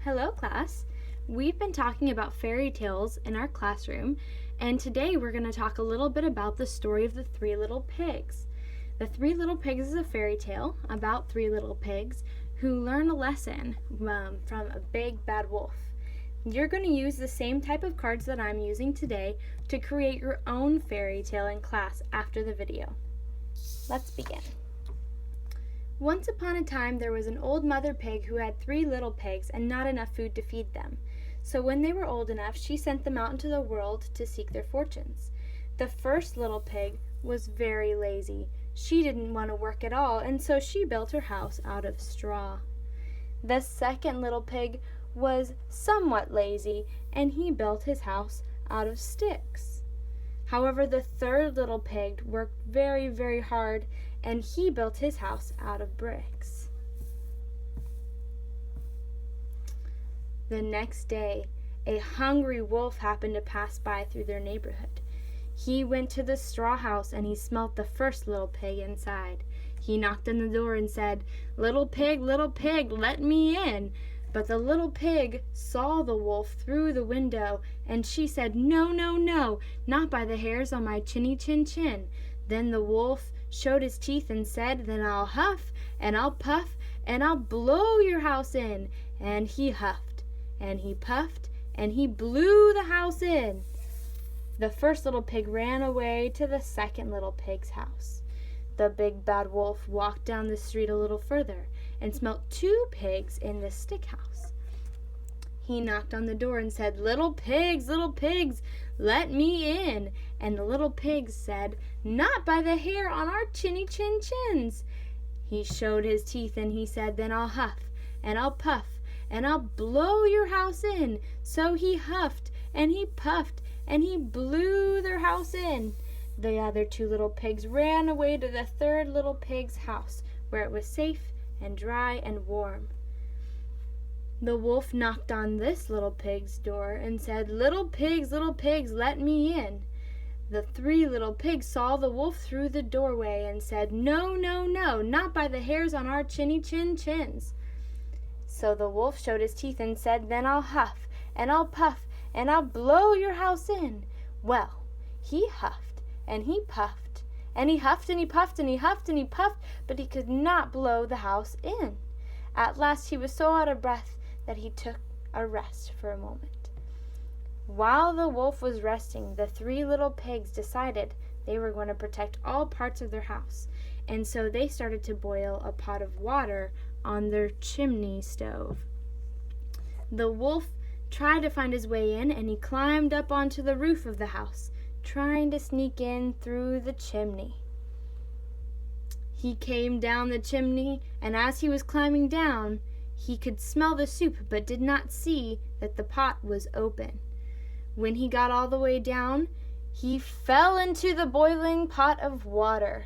Hello, class. We've been talking about fairy tales in our classroom, and today we're going to talk a little bit about the story of the Three Little Pigs. The Three Little Pigs is a fairy tale about three little pigs who learn a lesson from a big bad wolf. You're going to use the same type of cards that I'm using today to create your own fairy tale in class after the video. Let's begin. Once upon a time, there was an old mother pig who had three little pigs and not enough food to feed them. So when they were old enough, she sent them out into the world to seek their fortunes. The first little pig was very lazy. She didn't want to work at all, and so she built her house out of straw. The second little pig was somewhat lazy, and he built his house out of sticks. However, the third little pig worked very, very hard, and he built his house out of bricks. The next day, a hungry wolf happened to pass by through their neighborhood. He went to the straw house and he smelt the first little pig inside. He knocked on the door and said, little pig, let me in." But the little pig saw the wolf through the window, and she said, "No, no, no, not by the hairs on my chinny chin chin." Then the wolf showed his teeth and said, "Then I'll huff, and I'll puff, and I'll blow your house in." And he huffed, and he puffed, and he blew the house in. The first little pig ran away to the second little pig's house. The big bad wolf walked down the street a little further and smelt two pigs in the stick house. He knocked on the door and said, little pigs, let me in." And the little pigs said, "Not by the hair on our chinny chin chins." He showed his teeth and he said, "Then I'll huff, and I'll puff, and I'll blow your house in." So he huffed, and he puffed, and he blew their house in. The other two little pigs ran away to the third little pig's house, where it was safe and dry and warm. The wolf knocked on this little pig's door and said, little pigs, let me in." The three little pigs saw the wolf through the doorway and said, "No, no, no, not by the hairs on our chinny chin chins." So the wolf showed his teeth and said, "Then I'll huff, and I'll puff, and I'll blow your house in." Well, he huffed, and he puffed, and he huffed, and he puffed, and he huffed, and he puffed, but he could not blow the house in. At last he was so out of breath that he took a rest for a moment. While the wolf was resting, the three little pigs decided they were going to protect all parts of their house, and so they started to boil a pot of water on their chimney stove. The wolf tried to find his way in, and he climbed up onto the roof of the house, trying to sneak in through the chimney. He came down the chimney, and as he was climbing down, he could smell the soup but did not see that the pot was open. When he got all the way down, he fell into the boiling pot of water.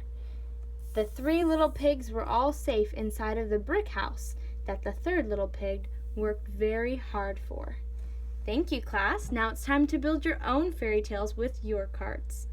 The three little pigs were all safe inside of the brick house that the third little pig worked very hard for. Thank you, class. Now it's time to build your own fairy tales with your cards.